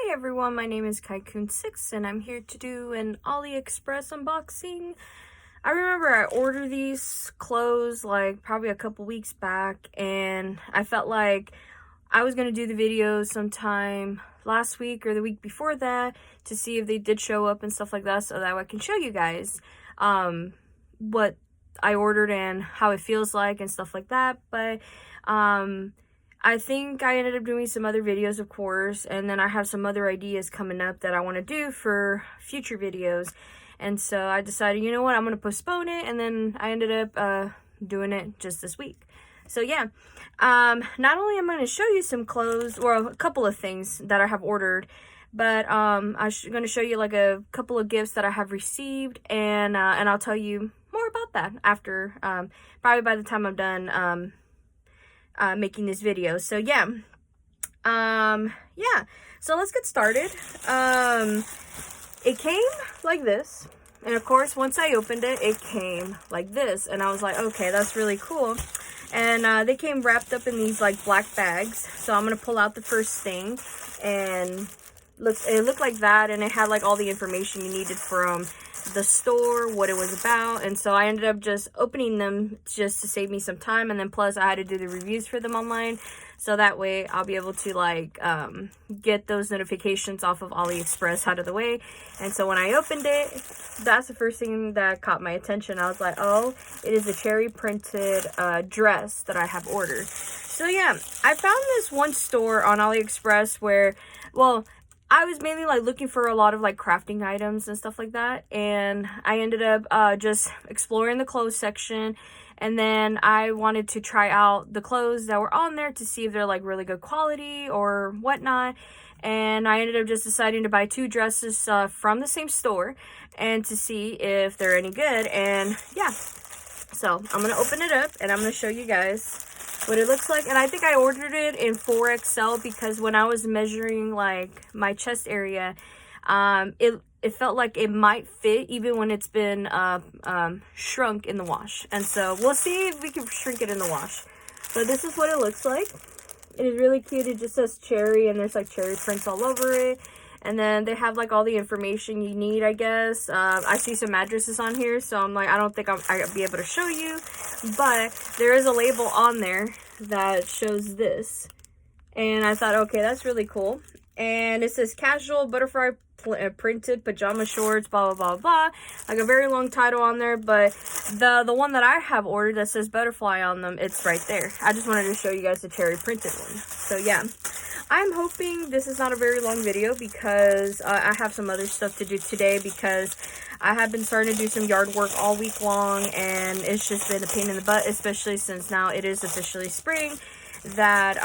Hi everyone, my name is Kaikun6 and I'm here to do an AliExpress unboxing. I remember I ordered these clothes like probably a couple weeks back, and I felt like I was going to do the video sometime last week or the week before that to see if they did show up and stuff like that, so that I can show you guys what I ordered and how it feels like and stuff like that. But I think I ended up doing some other videos, of course, and then I have some other ideas coming up that I want to do for future videos. And so I decided, you know what, I'm going to postpone it, and then I ended up doing it just this week. So yeah, not only am I going to show you some clothes, or a couple of things that I have ordered, but I'm going to show you like a couple of gifts that I have received, and I'll tell you more about that after, probably by the time I'm done making this video. So yeah, so let's get started. It came like this, and of course once I opened it, it came like this, and I was like, okay, that's really cool. And they came wrapped up in these like black bags. So I'm gonna pull out the first thing, and it looked like that, and it had like all the information you needed from the store, what it was about. And so I ended up just opening them just to save me some time, and then plus I had to do the reviews for them online, so that way I'll be able to like get those notifications off of AliExpress out of the way. And so when I opened it, that's the first thing that caught my attention. I was like, oh, it is a cherry printed dress that I have ordered. So yeah, I found this one store on AliExpress where, well, I was mainly like looking for a lot of like crafting items and stuff like that, and I ended up just exploring the clothes section, and then I wanted to try out the clothes that were on there to see if they're like really good quality or whatnot. And I ended up just deciding to buy two dresses from the same store and to see if they're any good. And yeah, so I'm gonna open it up and I'm gonna show you guys what it looks like. And I think I ordered it in 4XL because when I was measuring like my chest area, it felt like it might fit even when it's been shrunk in the wash. And so we'll see if we can shrink it in the wash. So this is what it looks like. It is really cute. It just says cherry, and there's like cherry prints all over it. And then they have like all the information you need, I guess. I see some addresses on here, so I'm like, I don't think I'll be able to show you. But there is a label on there that shows this. And I thought, okay, that's really cool. And it says casual butterfly printed pajama shorts, blah, blah, blah, blah. Like a very long title on there. But the one that I have ordered that says butterfly on them, it's right there. I just wanted to show you guys the cherry printed one. So yeah. I'm hoping this is not a very long video because I have some other stuff to do today, because I have been starting to do some yard work all week long, and it's just been a pain in the butt, especially since now it is officially spring, that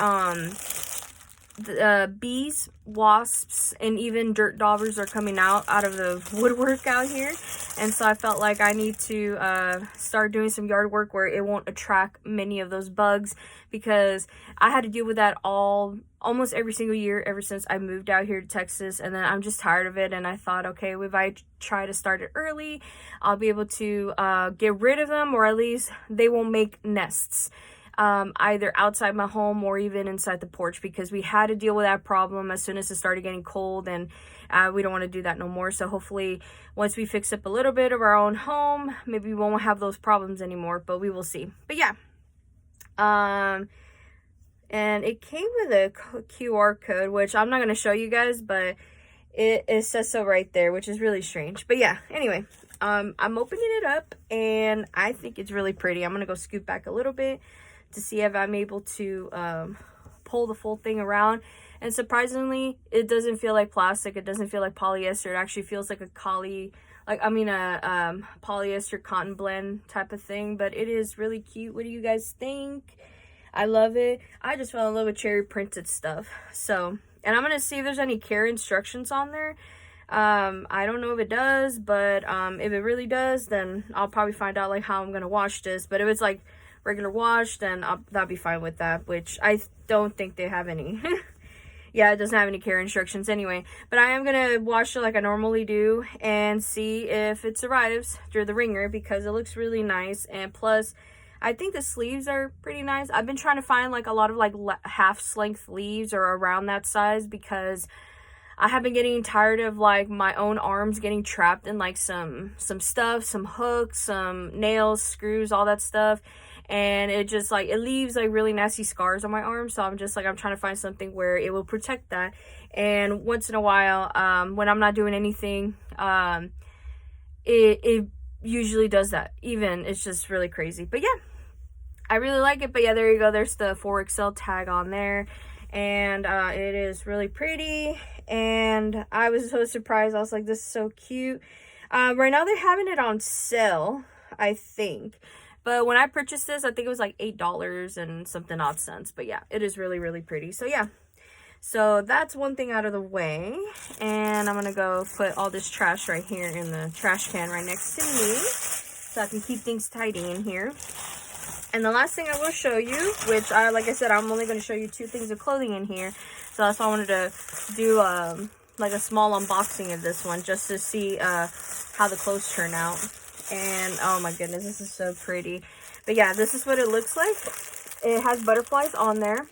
bees, wasps, and even dirt daubers are coming out of the woodwork out here. And so I felt like I need to start doing some yard work where it won't attract many of those bugs, because I had to deal with that almost every single year ever since I moved out here to Texas, and then I'm just tired of it. And I thought, okay, if I try to start it early, I'll be able to get rid of them, or at least they won't make nests either outside my home or even inside the porch, because we had to deal with that problem as soon as it started getting cold, and we don't want to do that no more. So hopefully once we fix up a little bit of our own home, maybe we won't have those problems anymore, but we will see. But yeah, and it came with a QR code, which I'm not going to show you guys, but it says so right there, which is really strange. But yeah, anyway, I'm opening it up, and I think it's really pretty. I'm going to go scoot back a little bit to see if I'm able to pull the full thing around. And surprisingly, it doesn't feel like plastic. It doesn't feel like polyester. It actually feels like a polyester cotton blend type of thing. But it is really cute. What do you guys think? I love it. I just fell in love with cherry printed stuff. So, and I'm going to see if there's any care instructions on there. I don't know if it does, but if it really does, then I'll probably find out like how I'm going to wash this. But if it's like regular wash, then that'll be fine with that, which I don't think they have any. Yeah, it doesn't have any care instructions anyway. But I am going to wash it like I normally do and see if it survives through the wringer, because it looks really nice. And plus, I think the sleeves are pretty nice. I've been trying to find like a lot of like half length sleeves or around that size, because I have been getting tired of like my own arms getting trapped in like some stuff, some hooks, some nails, screws, all that stuff. And it just like, it leaves like really nasty scars on my arms. So I'm just like, I'm trying to find something where it will protect that. And once in a while, when I'm not doing anything, it usually does that. Even, it's just really crazy. But yeah, I really like it. But yeah, there you go. There's the 4XL tag on there. And it is really pretty. And I was so surprised. I was like, this is so cute. Right now they're having it on sale, I think. But when I purchased this, I think it was like $8 and something odd cents. But yeah, it is really, really pretty. So yeah. So that's one thing out of the way. And I'm going to go put all this trash right here in the trash can right next to me, so I can keep things tidy in here. And the last thing I will show you, which like I said, I'm only going to show you 2 things of clothing in here. So that's why I wanted to do like a small unboxing of this one, just to see how the clothes turn out. And oh my goodness, this is so pretty. But yeah, this is what it looks like. It has butterflies on there.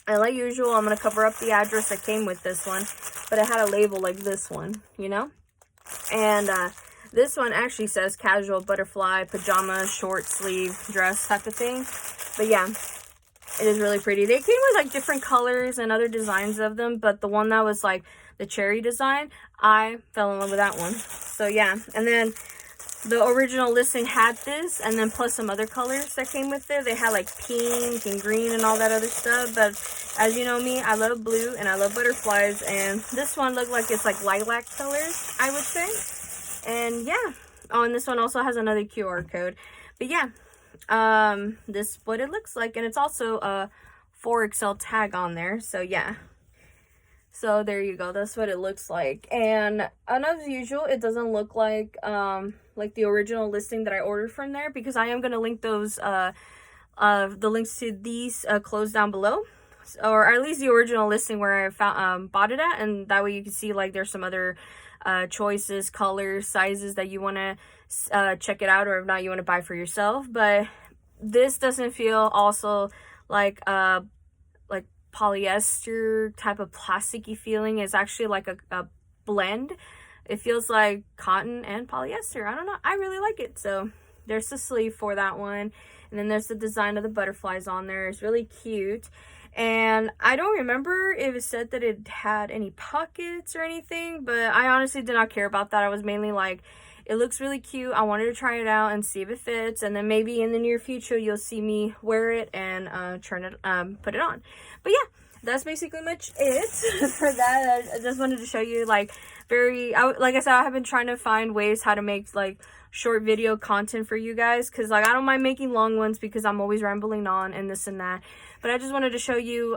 And like usual, I'm going to cover up the address that came with this one. But it had a label like this one, you know? And this one actually says casual butterfly, pajama, short sleeve, dress type of thing. But yeah, it is really pretty. They came with like different colors and other designs of them. But the one that was like the cherry design, I fell in love with that one. So yeah, and then the original listing had this, and then plus some other colors that came with it. They had like pink and green and all that other stuff. But as you know me, I love blue and I love butterflies. And this one looked like it's like lilac colors, I would say. And yeah. Oh, and this one also has another QR code. But yeah, this is what it looks like. And it's also a 4XL tag on there. So yeah. So there you go. That's what it looks like. And as usual, it doesn't look like the original listing that I ordered from there, because I am going to link those the links to these clothes down below, or at least the original listing where I found bought it at, and that way you can see like there's some other choices, colors, sizes that you want to check it out, or if not, you want to buy for yourself. But this doesn't feel also like polyester type of plasticky feeling. Is actually like a blend. It feels like cotton and polyester. I don't know. I really like it. So there's the sleeve for that one. And then there's the design of the butterflies on there. It's really cute. And I don't remember if it said that it had any pockets or anything, but I honestly did not care about that. I was mainly like, it looks really cute. I wanted to try it out and see if it fits. And then maybe in the near future, you'll see me wear it and put it on. But yeah, that's basically much it for that. I just wanted to show you like like I said, I have been trying to find ways how to make like short video content for you guys, because like I don't mind making long ones because I'm always rambling on and this and that. But I just wanted to show you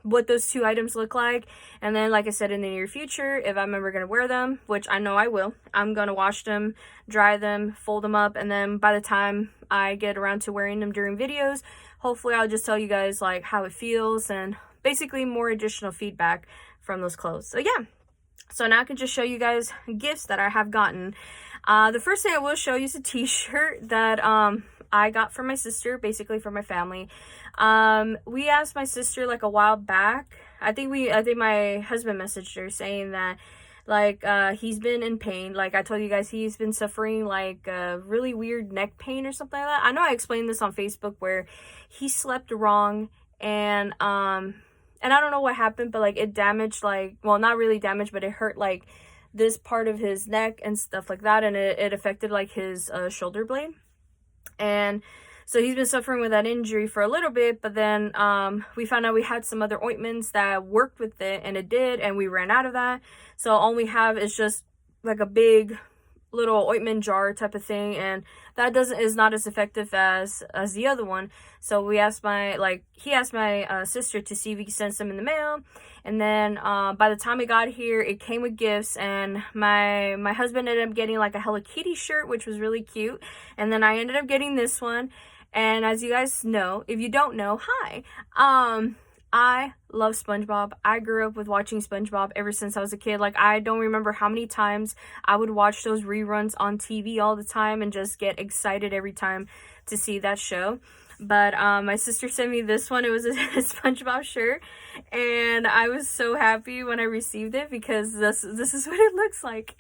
what those 2 items look like. And then like I said, in the near future, if I'm ever going to wear them, which I know I will, I'm going to wash them, dry them, fold them up, and then by the time I get around to wearing them during videos, hopefully I'll just tell you guys like how it feels and basically more additional feedback from those clothes. So yeah, so now I can just show you guys gifts that I have gotten. The first thing I will show you is a t-shirt that I got from my sister, basically from my family. We asked my sister like a while back. I think my husband messaged her saying that like he's been in pain. Like I told you guys, he's been suffering like really weird neck pain or something like that. I know I explained this on Facebook, where he slept wrong, and I don't know what happened, but like it damaged, like, well, not really damaged, but it hurt like this part of his neck and stuff like that, and it affected like his shoulder blade. And so he's been suffering with that injury for a little bit, but then we found out we had some other ointments that worked with it, and it did, and we ran out of that. So all we have is just like a big little ointment jar type of thing, and that is not as effective as the other one. So he asked my sister to see if we could send some in the mail. And then by the time it got here, it came with gifts, and my husband ended up getting like a Hello Kitty shirt, which was really cute. And then I ended up getting this one. And as you guys know, if you don't know, hi, I love SpongeBob. I grew up with watching SpongeBob ever since I was a kid. Like, I don't remember how many times I would watch those reruns on TV all the time and just get excited every time to see that show. But my sister sent me this one. It was a SpongeBob shirt, and I was so happy when I received it because this is what it looks like.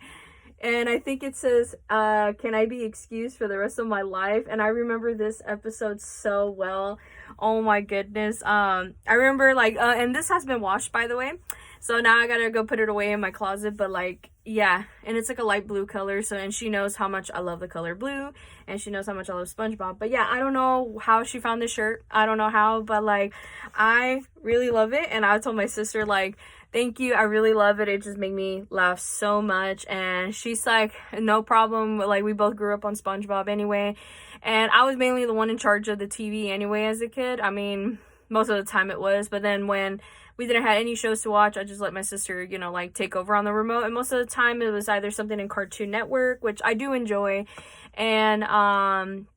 And I think it says, can I be excused for the rest of my life? And I remember this episode so well. Oh my goodness. I remember like, and this has been washed, by the way. So now I gotta go put it away in my closet. But like, yeah. And it's like a light blue color. So, and she knows how much I love the color blue. And she knows how much I love SpongeBob. But yeah, I don't know how she found this shirt. I don't know how. But like, I really love it. And I told my sister, like, thank you, I really love it. It just made me laugh so much. And she's like, no problem. Like, we both grew up on SpongeBob anyway. And I was mainly the one in charge of the TV anyway as a kid. I mean, most of the time it was. But then when we didn't have any shows to watch, I just let my sister, you know, like take over on the remote. And most of the time it was either something in Cartoon Network, which I do enjoy, and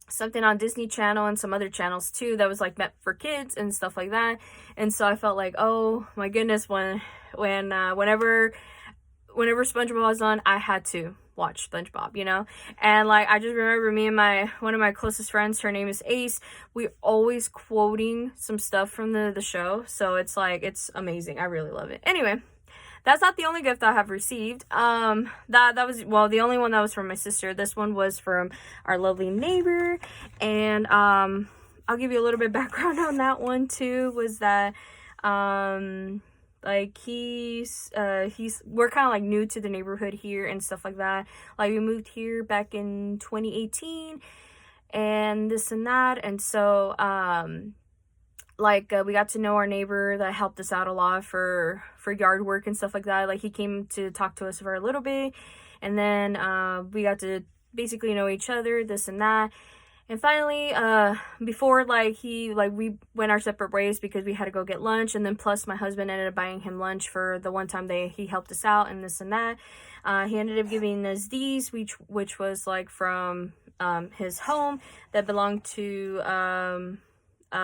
something on Disney Channel and some other channels too that was like meant for kids and stuff like that. And so I felt like, oh my goodness, whenever SpongeBob was on, I had to watch SpongeBob, you know. And like, I just remember me and one of my closest friends, her name is Ace, we're always quoting some stuff from the show. So it's like, it's amazing. I really love it. Anyway, that's not the only gift I have received. That was, well, the only one that was from my sister. This one was from our lovely neighbor. And I'll give you a little bit of background on that one too. Was that like we're kind of like new to the neighborhood here and stuff like that. Like, we moved here back in 2018 and this and that. And so we got to know our neighbor that helped us out a lot for yard work and stuff like that. Like, he came to talk to us for a little bit, and then we got to basically know each other, this and that. And finally, before we went our separate ways because we had to go get lunch, and then plus my husband ended up buying him lunch for the one time he helped us out and this and that. He ended up giving us these, which was like from his home that belonged to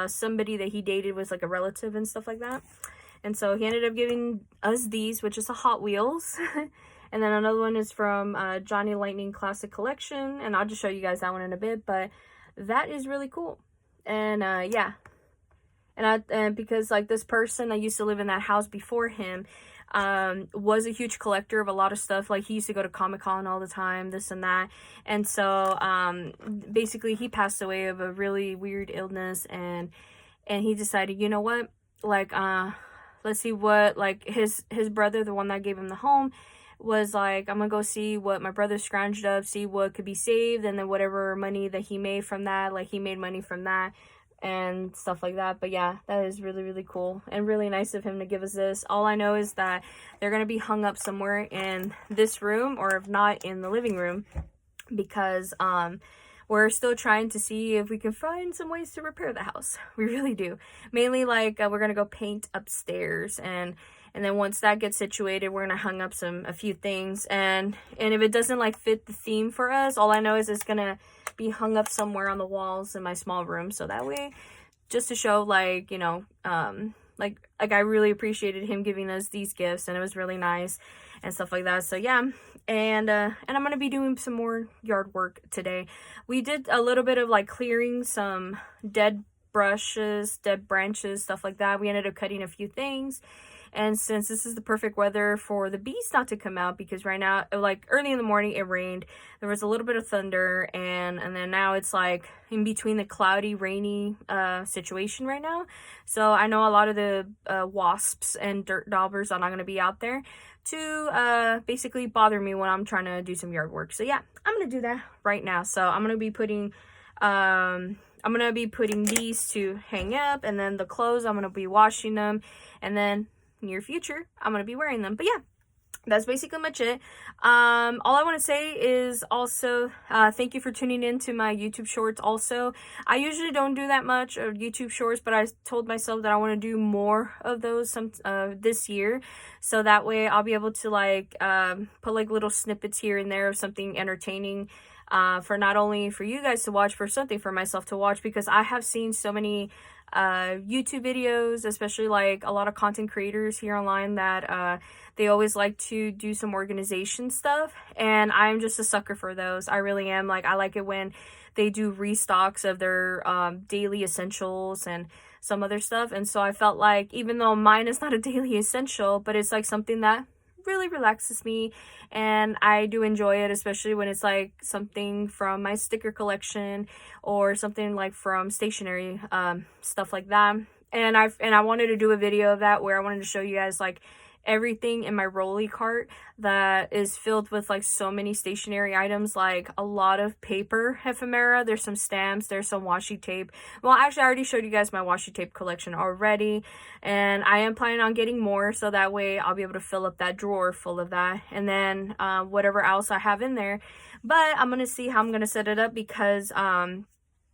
somebody that he dated, was like a relative and stuff like that. And so he ended up giving us these, which is a Hot Wheels. And then another one is from Johnny Lightning Classic Collection, and I'll just show you guys that one in a bit. But that is really cool. And yeah, and because like this person that used to live in that house before him was a huge collector of a lot of stuff. Like, he used to go to Comic-Con all the time, this and that. And so basically he passed away of a really weird illness, and he decided, you know what, like let's see what, like, his brother, the one that gave him the home, was like, I'm gonna go see what my brother scrounged up, see what could be saved, and then whatever money that he made from that, like, he made money from that and stuff like that. But yeah, that is really, really cool and really nice of him to give us this. All I know is that they're gonna be hung up somewhere in this room, or if not, in the living room, because we're still trying to see if we can find some ways to repair the house. We really do. Mainly, like, we're gonna go paint upstairs, and then once that gets situated, we're gonna hang up a few things, and if it doesn't like fit the theme for us, all I know is it's gonna be hung up somewhere on the walls in my small room. So that way, just to show, like, you know, like I really appreciated him giving us these gifts, and it was really nice and stuff like that. So yeah, and I'm gonna be doing some more yard work today. We did a little bit of like clearing some dead brushes, dead branches, stuff like that. We ended up cutting a few things. And since this is the perfect weather for the bees not to come out, because right now, like early in the morning, it rained, there was a little bit of thunder, and then now it's like in between the cloudy, rainy situation right now. So I know a lot of the wasps and dirt daubers are not going to be out there to basically bother me when I'm trying to do some yard work. So yeah, I'm going to do that right now. So I'm going to be putting these to hang up, and then the clothes, I'm going to be washing them, and then near future I'm gonna be wearing them. But yeah, that's basically much it. All I want to say is also thank you for tuning in to my YouTube shorts. Also, I usually don't do that much of YouTube shorts, but I told myself that I want to do more of those this year, so that way I'll be able to like put like little snippets here and there of something entertaining, for not only for you guys to watch, for something for myself to watch, because I have seen so many YouTube videos, especially like a lot of content creators here online, that they always like to do some organization stuff, and I'm just a sucker for those. I really am. Like, I like it when they do restocks of their daily essentials and some other stuff. And so I felt like, even though mine is not a daily essential, but it's like something that really relaxes me, and I do enjoy it, especially when it's like something from my sticker collection or something like from stationery, stuff like that. And I wanted to do a video of that, where I wanted to show you guys like everything in my rolly cart that is filled with like so many stationery items, like a lot of paper ephemera. There's some stamps, there's some washi tape. Well, actually I already showed you guys my washi tape collection already, and I am planning on getting more, so that way I'll be able to fill up that drawer full of that, and then whatever else I have in there. But I'm gonna see how I'm gonna set it up, because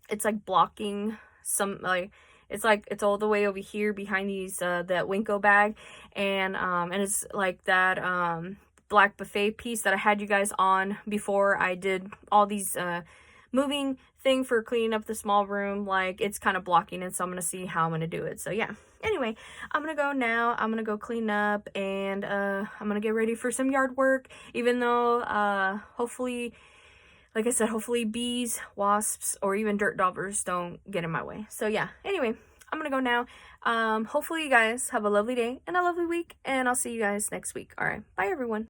it's like blocking some, like it's all the way over here behind these that Winko bag, and it's like that black buffet piece that I had you guys on before I did all these moving thing for cleaning up the small room. Like, it's kind of blocking it, so I'm gonna see how I'm gonna do it. So yeah, anyway, I'm gonna go now. I'm gonna go clean up, and I'm gonna get ready for some yard work, even though hopefully, like I said, hopefully bees, wasps, or even dirt daubers don't get in my way. So yeah, anyway, I'm gonna go now. Hopefully you guys have a lovely day and a lovely week, and I'll see you guys next week. All right, bye everyone.